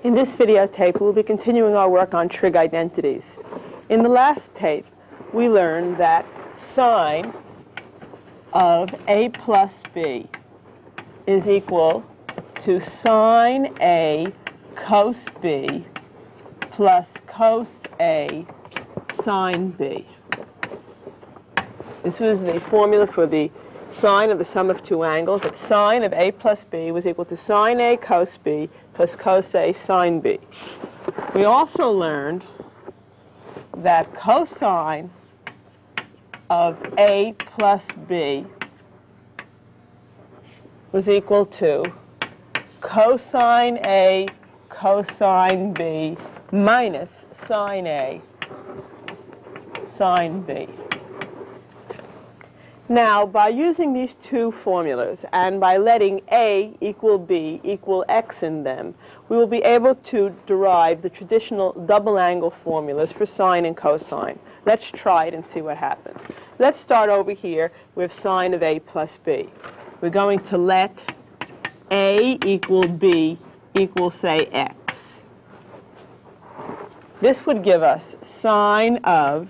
In this videotape, we'll be continuing our work on trig identities. In the last tape, we learned that sine of a plus b is equal to sine a cos b plus cos a sine b. This was the formula for the sine of the sum of two angles, that sine of a plus b was equal to sine a cos b plus cos a sine b. We also learned that cosine of a plus b was equal to cosine a cosine b minus sine a sine b. Now, by using these two formulas and by letting a equal b equal x in them, we will be able to derive the traditional double angle formulas for sine and cosine. Let's try it and see what happens. Let's start over here with sine of a plus b. We're going to let a equal b equal, say, x. This would give us sine of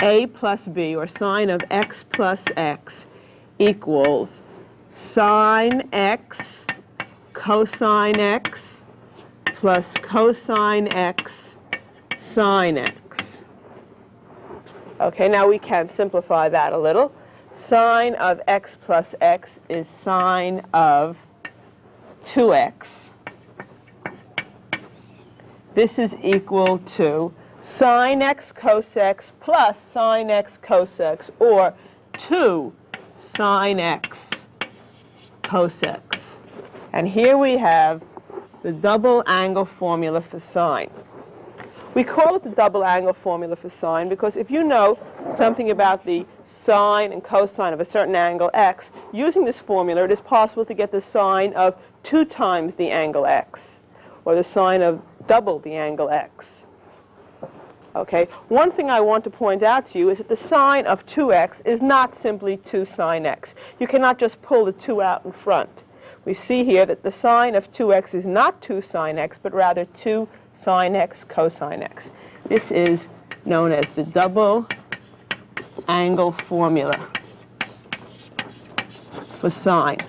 a plus b, or sine of x plus x, equals sine x cosine x plus cosine x sine x. Okay, now we can simplify that a little. Sine of x plus x is sine of 2x. This is equal to sine x cos x plus sine x cos x, or 2 sine x cos x. And here we have the double angle formula for sine. We call it the double angle formula for sine because if you know something about the sine and cosine of a certain angle x, using this formula it is possible to get the sine of 2 times the angle x, or the sine of double the angle x. Okay, one thing I want to point out to you is that the sine of 2x is not simply 2 sine x. You cannot just pull the 2 out in front. We see here that the sine of 2x is not 2 sine x, but rather 2 sine x cosine x. This is known as the double angle formula for sine.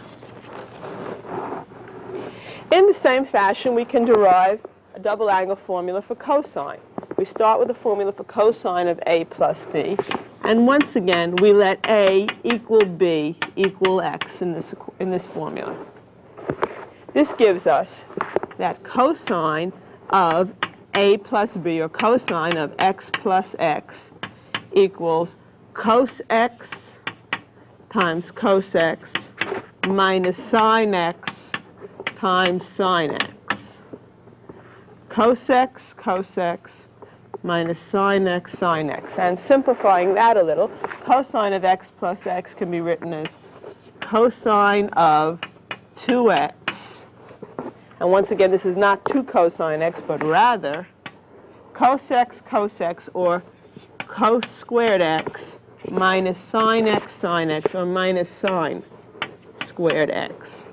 In the same fashion, we can derive a double angle formula for cosine. We start with the formula for cosine of a plus b, and once again we let a equal b equal x in this formula. This gives us that cosine of a plus b, or cosine of x plus x, equals cos x times cos x minus sine x times sine x. Cos x minus sine x sine x. And simplifying that a little, cosine of x plus x can be written as cosine of 2x. And once again, this is not 2 cosine x, but rather cos x, or cos squared x minus sine x, or minus sine squared x.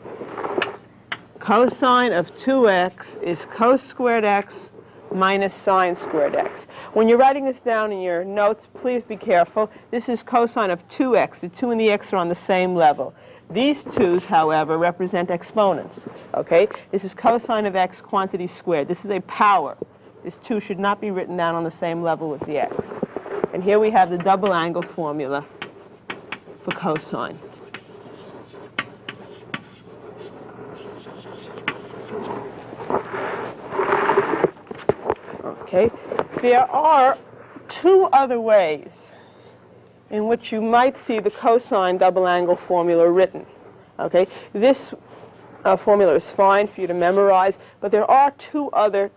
Cosine of 2x is cos squared x minus sine squared x. When you're writing this down in your notes, please be careful. This is cosine of 2x. The 2 and the x are on the same level. These 2's, however, represent exponents. Okay? This is cosine of x quantity squared. This is a power. This 2 should not be written down on the same level with the x. And here we have the double angle formula for cosine. Okay, there are 2 other ways in which you might see the cosine double angle formula written. Okay, this formula is fine for you to memorize, but there are 2 other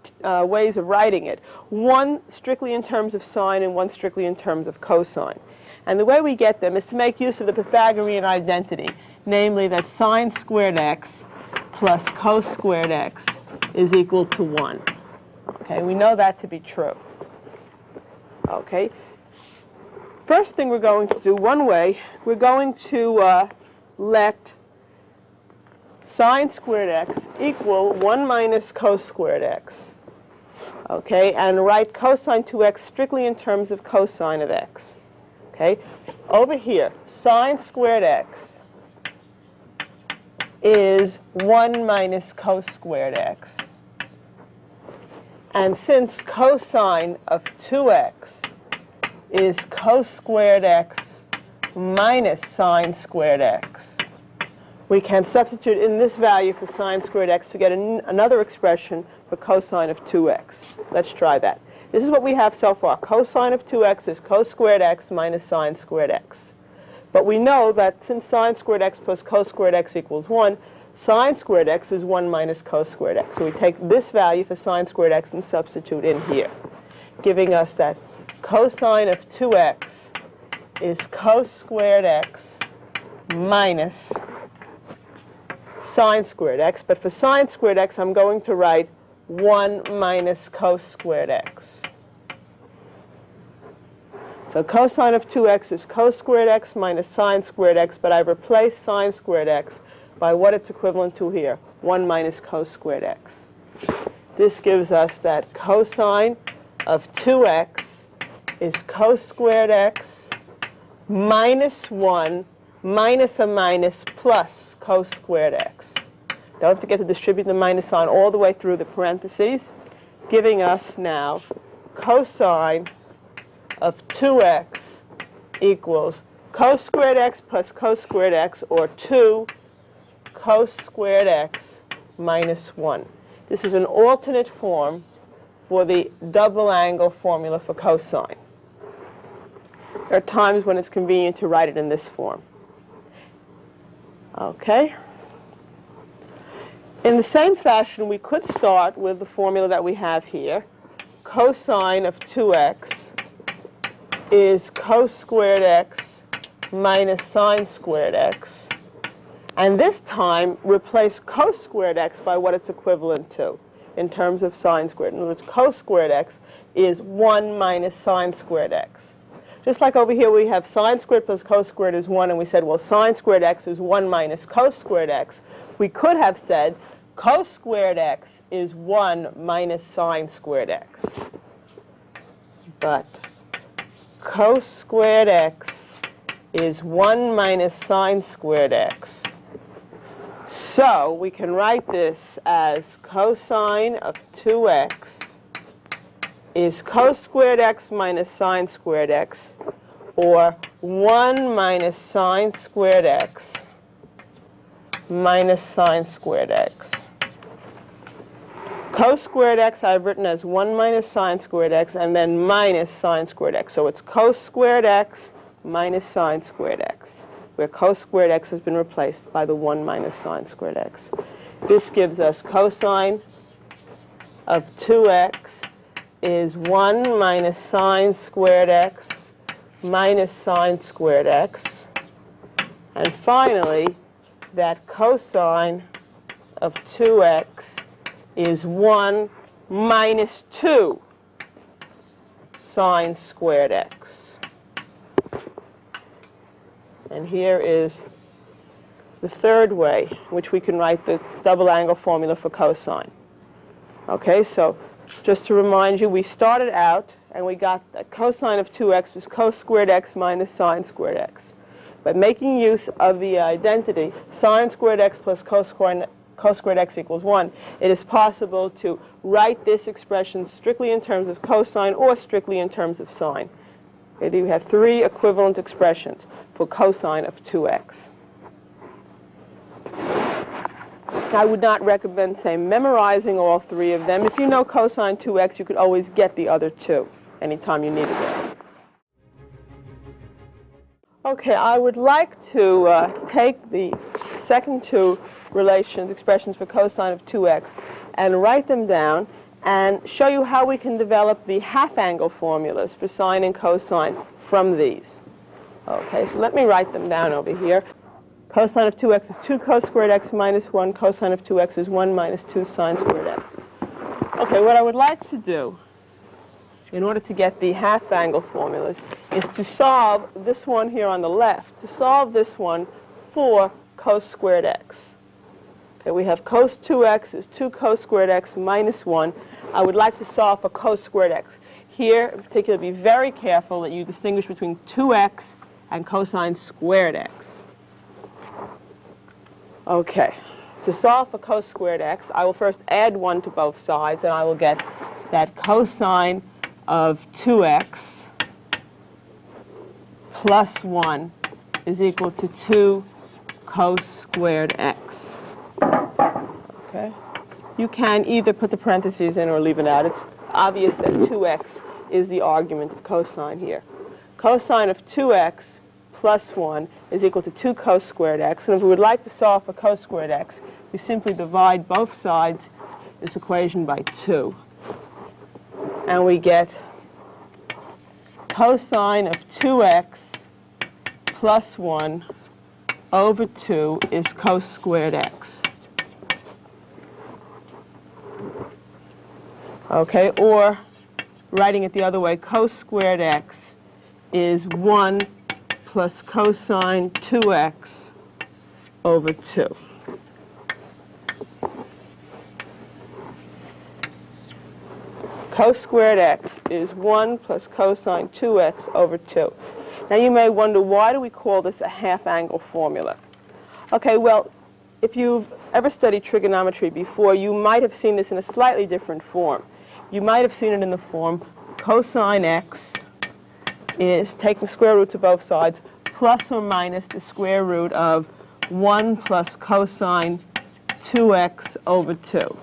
ways of writing it. One strictly in terms of sine and one strictly in terms of cosine. And the way we get them is to make use of the Pythagorean identity, namely that sine squared x plus cos squared x is equal to 1. Okay, we know that to be true. Okay, first thing we're going to do, one way, we're going to let sine squared x equal 1 minus cos squared x. Okay, and write cosine 2x strictly in terms of cosine of x. Okay, over here, sine squared x is 1 minus cos squared x. And since cosine of 2x is cos squared x minus sine squared x, we can substitute in this value for sine squared x to get another expression for cosine of 2x. Let's try that. This is what we have so far. Cosine of 2x is cos squared x minus sine squared x. But we know that since sine squared x plus cos squared x equals 1, sine squared x is 1 minus cos squared x. So we take this value for sine squared x and substitute in here, giving us that cosine of 2x is cos squared x minus sine squared x. But for sine squared x, I'm going to write 1 minus cos squared x. So cosine of 2x is cos squared x minus sine squared x, but I've replaced sine squared x by what it's equivalent to here, 1 minus cos squared x. This gives us that cosine of 2x is cos squared x minus 1 minus a minus plus cos squared x. Don't forget to distribute the minus sign all the way through the parentheses, giving us now cosine of 2x equals cos squared x plus cos squared x, or 2 cos squared x minus 1. This is an alternate form for the double angle formula for cosine. There are times when it's convenient to write it in this form. Okay? In the same fashion, we could start with the formula that we have here. Cosine of 2x is cos squared x minus sine squared x. And this time, replace cos squared x by what it's equivalent to in terms of sine squared. In other words, cos squared x is 1 minus sine squared x. Just like over here, we have sine squared plus cos squared is 1, and we said, well, sine squared x is 1 minus cos squared x. We could have said cos squared x is 1 minus sine squared x. But cos squared x is 1 minus sine squared x. So we can write this as cosine of 2x is cos squared x minus sine squared x, or 1 minus sine squared x minus sine squared x. Cos squared x I've written as 1 minus sine squared x and then minus sine squared x. So it's cos squared x minus sine squared x, where cos squared x has been replaced by the 1 minus sine squared x. This gives us cosine of 2x is 1 minus sine squared x minus sine squared x. And finally, that cosine of 2x is 1 minus 2 sine squared x. And here is the third way in which we can write the double angle formula for cosine. Okay, so just to remind you, we started out and we got that cosine of 2x was cos squared x minus sine squared x. By making use of the identity sine squared x plus cos squared x equals 1, it is possible to write this expression strictly in terms of cosine or strictly in terms of sine. Okay, we have three equivalent expressions for cosine of 2x. I would not recommend, say, memorizing all three of them. If you know cosine 2x, you could always get the other two anytime you needed them. Okay, I would like to take the second two expressions for cosine of 2x, and write them down and show you how we can develop the half-angle formulas for sine and cosine from these. Okay, so let me write them down over here. Cosine of 2x is 2 cos squared x minus 1. Cosine of 2x is 1 minus 2 sine squared x. Okay, what I would like to do in order to get the half-angle formulas is to solve this one here on the left, to solve this one for cos squared x. Okay, we have cos 2x is 2 cos squared x minus 1. I would like to solve for cos squared x. Here, in particular, be very careful that you distinguish between 2x and cosine squared x. Okay, to solve for cos squared x, I will first add 1 to both sides, and I will get that cosine of 2x plus 1 is equal to 2 cos squared x. Okay. You can either put the parentheses in or leave it out. It's obvious that 2x is the argument of cosine here. Cosine of 2x plus 1 is equal to 2 cos squared x. And if we would like to solve for cos squared x, we simply divide both sides of this equation by 2. And we get cosine of 2x plus 1 over 2 is cos squared x. Okay, or writing it the other way, cos squared x is 1 plus cosine 2x over 2. Cos squared x is 1 plus cosine 2x over 2. Now you may wonder, why do we call this a half-angle formula? Okay, well, if you've ever studied trigonometry before, you might have seen this in a slightly different form. You might have seen it in the form cosine x is taking square roots of both sides plus or minus the square root of 1 plus cosine 2x over 2.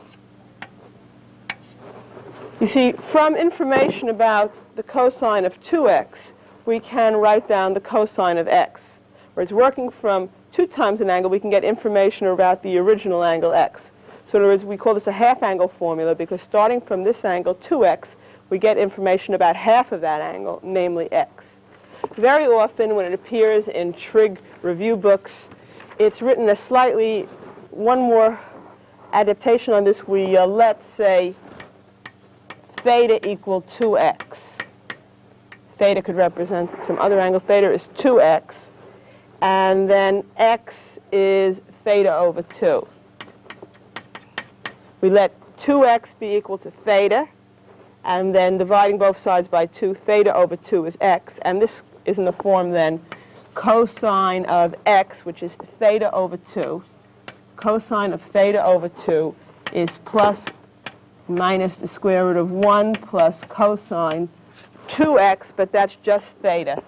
You see, from information about the cosine of 2x, we can write down the cosine of x. Whereas working from 2 times an angle, we can get information about the original angle x. So in other words, we call this a half-angle formula because starting from this angle, 2x, we get information about half of that angle, namely x. Very often when it appears in Trig review books, it's written a slightly, one more adaptation on this. We let's say theta equal 2x. Theta could represent some other angle. Theta is 2x. And then x is theta over 2. We let 2x be equal to theta, and then dividing both sides by 2, theta over 2 is x. And this is in the form then cosine of x, which is theta over 2. Cosine of theta over 2 is plus minus the square root of 1 plus cosine 2x, but that's just theta,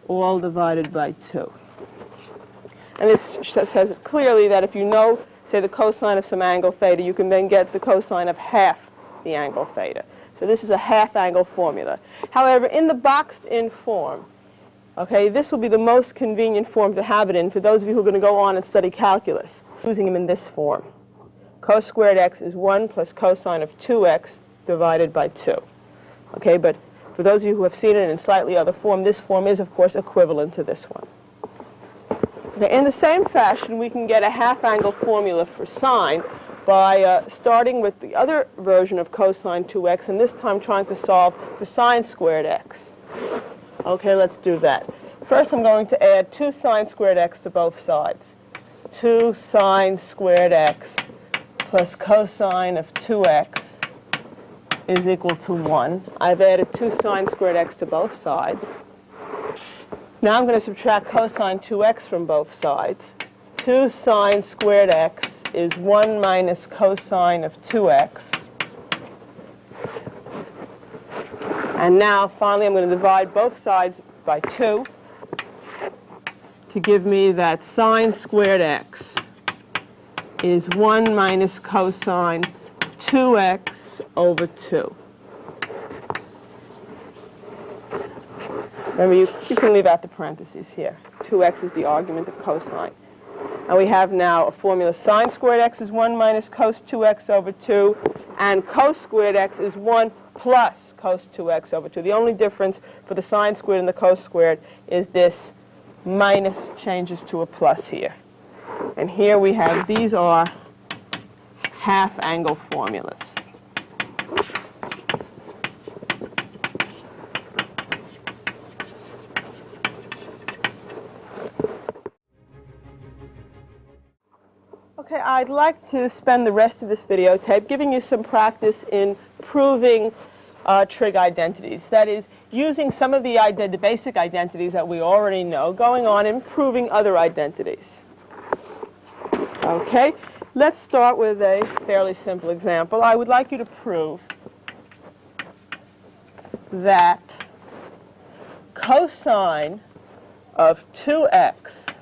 all divided by 2. And this says it clearly that if you know, say, the cosine of some angle theta, you can then get the cosine of half the angle theta. So this is a half-angle formula. However, in the boxed-in form, okay, this will be the most convenient form to have it in for those of you who are going to go on and study calculus, using them in this form. Cos squared x is 1 plus cosine of 2x divided by 2. Okay, but for those of you who have seen it in slightly other form, this form is, of course, equivalent to this one. Okay, in the same fashion, we can get a half-angle formula for sine by starting with the other version of cosine 2x, and this time trying to solve for sine squared x. Okay, let's do that. First, I'm going to add 2 sine squared x to both sides. 2 sine squared x plus cosine of 2x is equal to 1. I've added 2 sine squared x to both sides. Now I'm going to subtract cosine 2x from both sides. 2 sine squared x is 1 minus cosine of 2x. And now, finally, I'm going to divide both sides by 2 to give me that sine squared x is 1 minus cosine 2x over 2. Remember, you can leave out the parentheses here. 2x is the argument of cosine. And we have now a formula. Sine squared x is 1 minus cos 2x over 2, and cos squared x is 1 plus cos 2x over 2. The only difference for the sine squared and the cos squared is this minus changes to a plus here. And here we have, these are half-angle formulas. Okay, I'd like to spend the rest of this videotape giving you some practice in proving trig identities. That is, using some of the basic identities that we already know, going on and proving other identities. Okay, let's start with a fairly simple example. I would like you to prove that cosine of 2x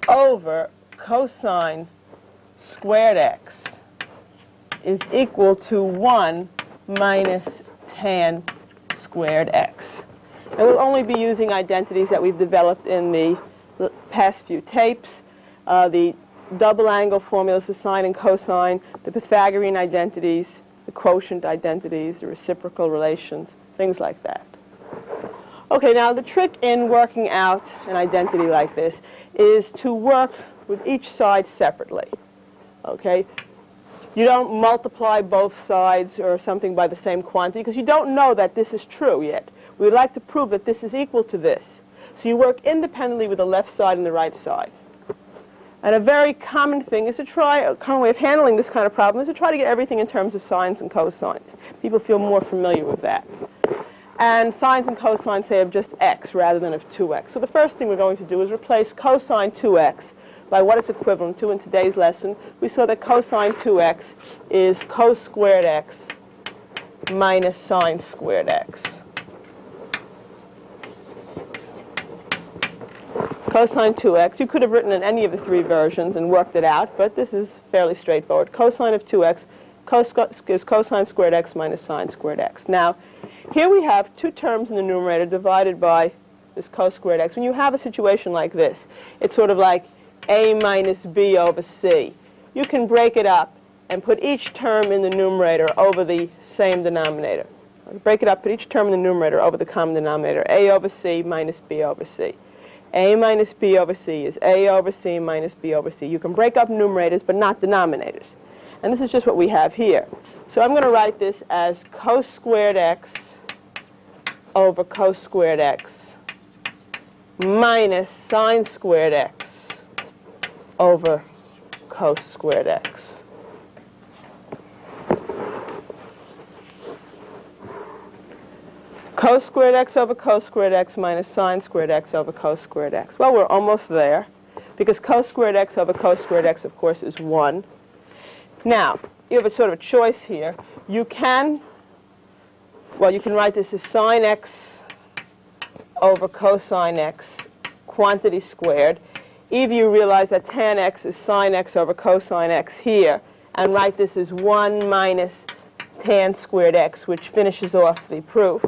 over cosine squared x is equal to 1 minus tan squared x. And we'll only be using identities that we've developed in the past few tapes, the double angle formulas for sine and cosine, the Pythagorean identities, the quotient identities, the reciprocal relations, things like that. Okay, now the trick in working out an identity like this is to work with each side separately. Okay? You don't multiply both sides or something by the same quantity because you don't know that this is true yet. We would like to prove that this is equal to this. So you work independently with the left side and the right side. And a very common thing is to try, a common way of handling this kind of problem is to try to get everything in terms of sines and cosines. People feel more familiar with that. And sines and cosines say of just x rather than of 2x. So the first thing we're going to do is replace cosine 2x by what it's equivalent to in today's lesson. We saw that cosine 2x is cos squared x minus sine squared x. Cosine 2x, you could have written in any of the three versions and worked it out, but this is fairly straightforward. Cosine of 2x is cosine squared x minus sine squared x. Now, here we have two terms in the numerator divided by this cos squared x. When you have a situation like this, it's sort of like a minus b over c. You can break it up and put each term in the numerator over the same denominator. Break it up, put each term in the numerator over the common denominator. A over c minus b over c. A minus b over c is a over c minus b over c. You can break up numerators but not denominators. And this is just what we have here. So I'm going to write this as cos squared x over cos squared x minus sine squared x over cos squared x. Cos squared x over cos squared x minus sine squared x over cos squared x. Well, we're almost there, because cos squared x over cos squared x, of course, is 1. Now, you have a sort of a choice here. You can write this as sine x over cosine x, quantity squared. Either you realize that tan x is sine x over cosine x here, and write this as 1 minus tan squared x, which finishes off the proof.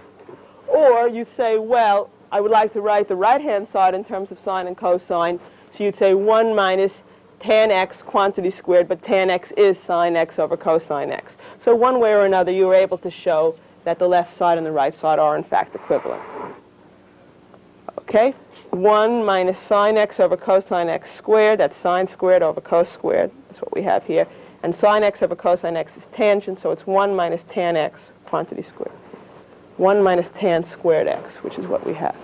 Or you say, well, I would like to write the right-hand side in terms of sine and cosine, so you'd say 1 minus tan x quantity squared, but tan x is sine x over cosine x. So one way or another, you were able to show that the left side and the right side are, in fact, equivalent. Okay? 1 minus sine x over cosine x squared, that's sine squared over cos squared. That's what we have here. And sine x over cosine x is tangent, so it's 1 minus tan x quantity squared. 1 minus tan squared x, which is what we have.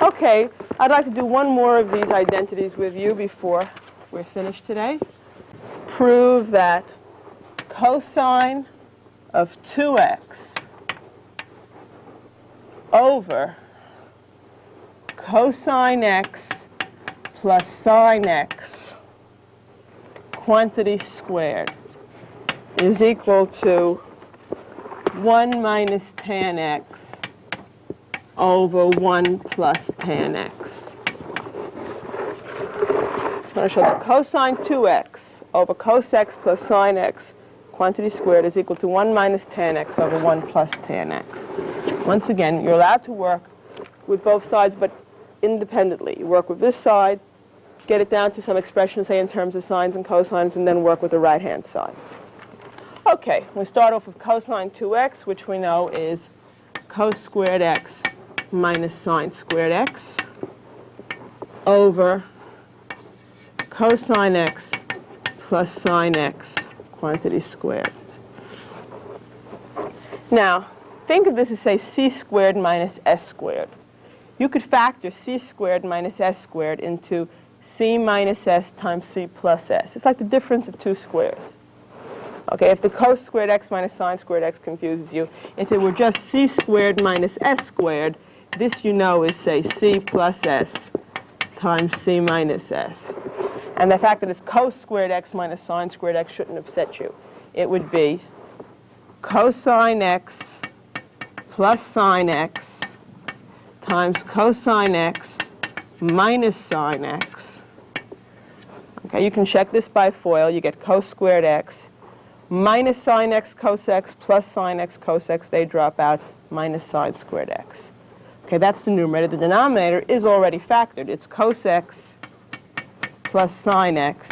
Okay, I'd like to do one more of these identities with you before we're finished today. Prove that cosine of 2x over cosine x plus sine x quantity squared is equal to 1 minus tan x over 1 plus tan x. I'm going to show that cosine 2x over cos x plus sine x quantity squared is equal to 1 minus tan x over 1 plus tan x. Once again, you're allowed to work with both sides, but independently. You work with this side, get it down to some expression, say in terms of sines and cosines, and then work with the right-hand side. Okay, we start off with cosine 2x, which we know is cos squared x minus sine squared x over cosine x plus sine x quantity squared. Now, think of this as, say, c squared minus s squared. You could factor c squared minus s squared into c minus s times c plus s. It's like the difference of two squares. Okay, if the cos squared x minus sine squared x confuses you, if it were just c squared minus s squared, this you know is, say, c plus s times c minus s. And the fact that it's cos squared x minus sine squared x shouldn't upset you. It would be cosine x plus sine x times cosine x minus sine x. Okay, you can check this by FOIL. You get cos squared x minus sine x cos x plus sine x cos x. They drop out, minus sine squared x. Okay, that's the numerator. The denominator is already factored. It's cos x plus sine x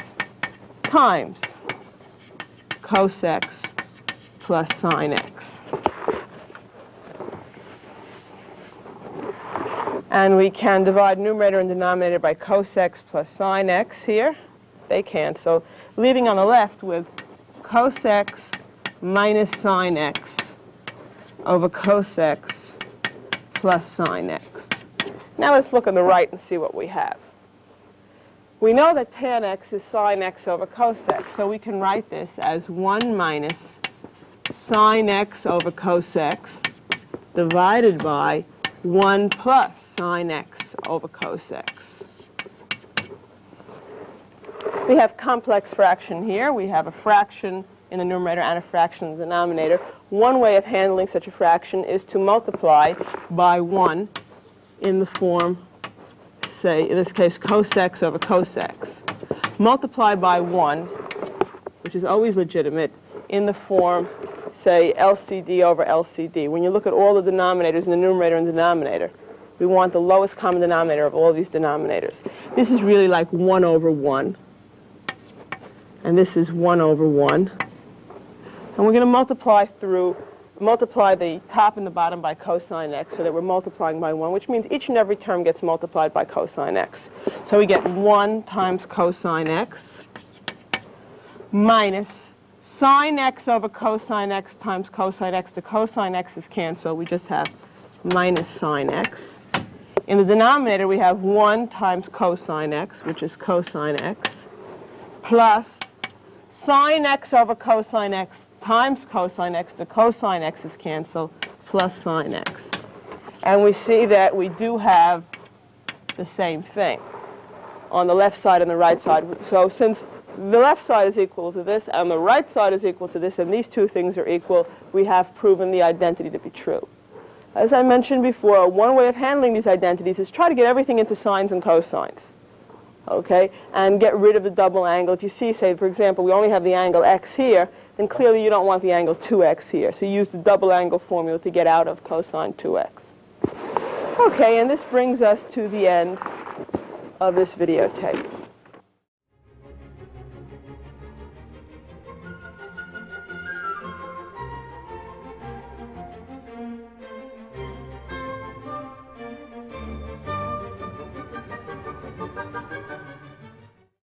times cos x plus sine x. And we can divide numerator and denominator by cos x plus sine x here. They cancel, leaving on the left with cos x minus sine x over cos x plus sine x. Now let's look on the right and see what we have. We know that tan x is sine x over cos x, so we can write this as 1 minus sine x over cos x divided by 1 plus sine x over cos x. We have complex fraction here. We have a fraction in the numerator and a fraction in the denominator. One way of handling such a fraction is to multiply by 1 in the form, say, in this case, cos x over cos x. Multiply by 1, which is always legitimate, in the form, say, LCD over LCD. When you look at all the denominators in the numerator and denominator, we want the lowest common denominator of all these denominators. This is really like 1 over 1. And this is 1 over 1. And we're going to multiply the top and the bottom by cosine x, so that we're multiplying by 1, which means each and every term gets multiplied by cosine x. So we get 1 times cosine x minus sine x over cosine x times cosine x. The cosine x's cancel. We just have minus sine x. In the denominator, we have 1 times cosine x, which is cosine x, plus sine x over cosine x times cosine x. The cosine x's cancel, plus sine x. And we see that we do have the same thing on the left side and the right side. So since the left side is equal to this and the right side is equal to this, and these two things are equal, we have proven the identity to be true. As I mentioned before, one way of handling these identities is try to get everything into sines and cosines. Okay, and get rid of the double angle. If you see, say, for example, we only have the angle x here, then clearly you don't want the angle 2x here. So use the double angle formula to get out of cosine 2x. Okay, and this brings us to the end of this videotape.